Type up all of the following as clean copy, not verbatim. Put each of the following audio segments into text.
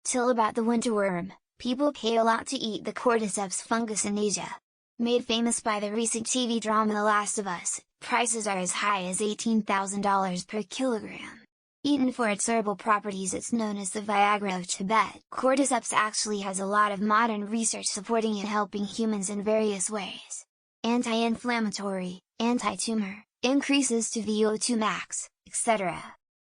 TIL about the winterworm. People pay a lot to eat the cordyceps fungus in Asia. Made famous by the recent TV drama The Last of Us, prices are as high as $18,000 per kilogram. Eaten for its herbal properties, it's known as the Viagra of Tibet. Cordyceps actually has a lot of modern research supporting it helping humans in various ways. Anti-inflammatory, anti-tumor, increases to VO2 max, etc.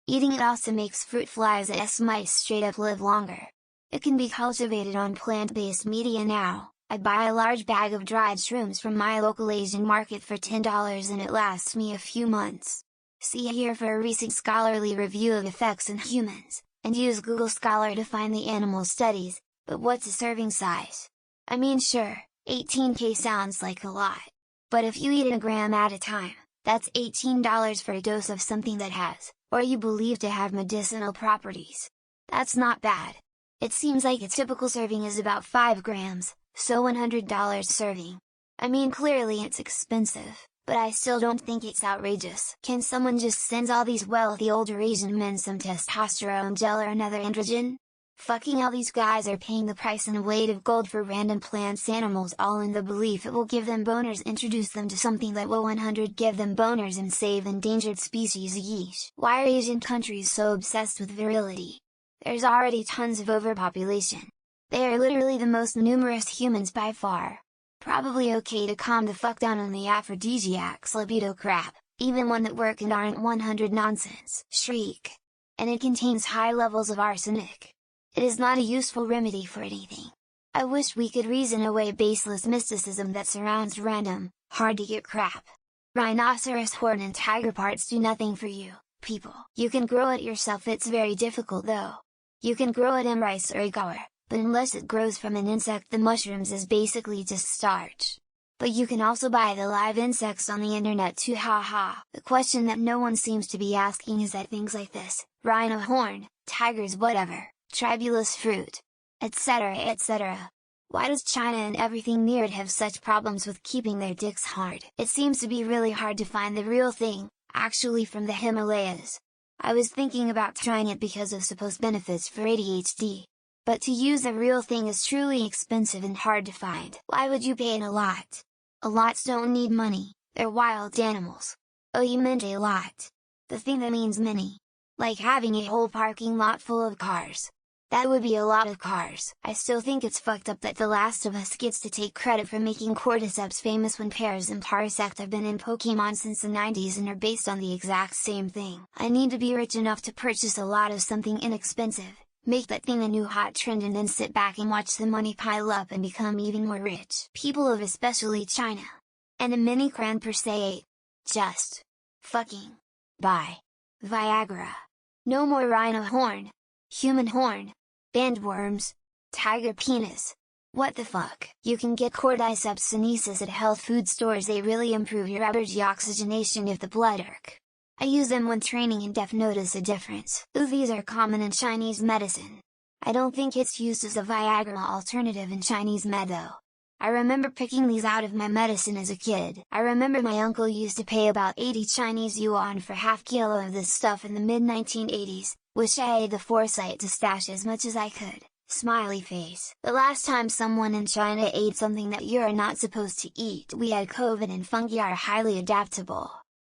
Eating it also makes fruit flies as mice straight up live longer. It can be cultivated on plant-based media now. I buy a large bag of dried shrooms from my local Asian market for $10 and it lasts me a few months. See here for a recent scholarly review of effects in humans, and use Google Scholar to find the animal studies, but what's a serving size? I mean sure, 18K sounds like a lot. But if you eat a gram at a time, that's $18 for a dose of something that has, or you believe to have medicinal properties. That's not bad. It seems like a typical serving is about 5 grams, so $100 serving. I mean clearly it's expensive, but I still don't think it's outrageous. Can someone just send all these wealthy older Asian men some testosterone gel or another androgen? Fucking all these guys are paying the price in weight of gold for random plants animals all in the belief it will give them boners, introduce them to something that will 100 give them boners and save endangered species. Yeesh. Why are Asian countries so obsessed with virility? There's already tons of overpopulation. They are literally the most numerous humans by far. Probably okay to calm the fuck down on the aphrodisiacs libido crap, even one that work and aren't 100 nonsense. Shriek. And it contains high levels of arsenic. It is not a useful remedy for anything. I wish we could reason away baseless mysticism that surrounds random, hard to get crap. Rhinoceros horn and tiger parts do nothing for you, people. You can grow it yourself, it's very difficult though. You can grow it in rice or agar, but unless it grows from an insect the mushrooms is basically just starch. But you can also buy the live insects on the internet too, haha. The question that no one seems to be asking is that things like this, rhino horn, tigers whatever, tribulus fruit, etc. etc. Why does China and everything near it have such problems with keeping their dicks hard? It seems to be really hard to find the real thing, actually from the Himalayas. I was thinking about trying it because of supposed benefits for ADHD. But to use the real thing is truly expensive and hard to find. Why would you pay an ALOT? ALOTs don't need money, they're wild animals. Oh, you meant ALOT. The thing that means many. Like having a whole parking lot full of cars. That would be a lot of cars. I still think it's fucked up that The Last of Us gets to take credit for making cordyceps famous when pears and Parasect have been in Pokemon since the 90s and are based on the exact same thing. I need to be rich enough to purchase a lot of something inexpensive, make that thing a new hot trend and then sit back and watch the money pile up and become even more rich. People of especially China. And a mini cran per se. Just. Fucking. Buy. Viagra. No more rhino horn. Human horn. Bandworms. Tiger penis. What the fuck? You can get cordyceps sinensis at health food stores. They really improve your average oxygenation if the blood irk. I use them when training and deaf notice a difference. Ooh, these are common in Chinese medicine. I don't think it's used as a Viagra alternative in Chinese med though. I remember picking these out of my medicine as a kid. I remember my uncle used to pay about 80 Chinese yuan for half kilo of this stuff in the mid-1980s. Wish I had the foresight to stash as much as I could. Smiley face. The last time someone in China ate something that you're not supposed to eat, we had COVID and fungi are highly adaptable.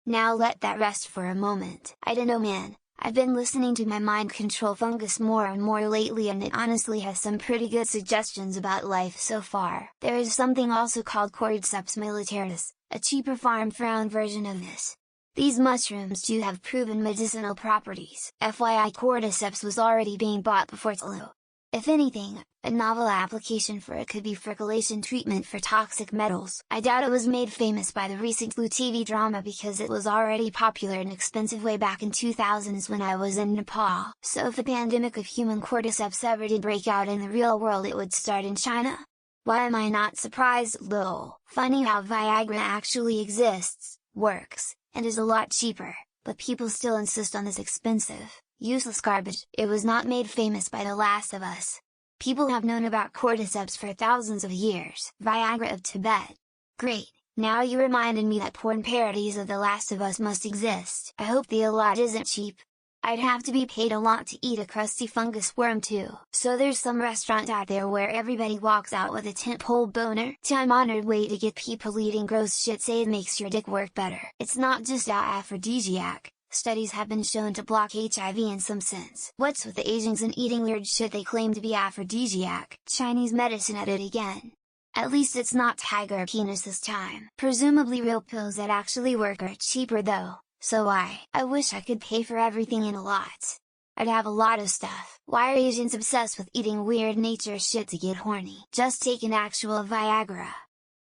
Now let that rest for a moment. I dunno man, I've been listening to my mind control fungus more and more lately and it honestly has some pretty good suggestions about life so far. There is something also called cordyceps militaris, a cheaper farm-found version of this. These mushrooms do have proven medicinal properties. FYI, cordyceps was already being bought before TIL. If anything, a novel application for it could be friculation treatment for toxic metals. I doubt it was made famous by the recent Blue TV drama because it was already popular and expensive way back in 2000s when I was in Nepal. So if a pandemic of human cordyceps ever did break out in the real world it would start in China? Why am I not surprised? Lol. Funny how Viagra actually exists, works, and is a lot cheaper, but people still insist on this expensive, useless garbage. It was not made famous by The Last of Us. People have known about cordyceps for thousands of years. Viagra of Tibet. Great, now you reminded me that porn parodies of The Last of Us must exist. I hope the ALOT isn't cheap. I'd have to be paid a lot to eat a crusty fungus worm too. So there's some restaurant out there where everybody walks out with a tentpole boner. Time-honored way to get people eating gross shit, say it makes your dick work better. It's not just a aphrodisiac. Studies have been shown to block HIV in some sense. What's with the Asians and eating weird shit they claim to be aphrodisiac? Chinese medicine at it again. At least it's not tiger penis this time. Presumably real pills that actually work are cheaper though, so I wish I could pay for everything in ALOT. I'd have a lot of stuff. Why are Asians obsessed with eating weird nature shit to get horny? Just take an actual Viagra.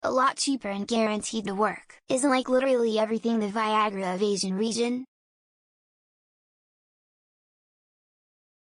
A lot cheaper and guaranteed to work. Isn't like literally everything the Viagra of Asian region?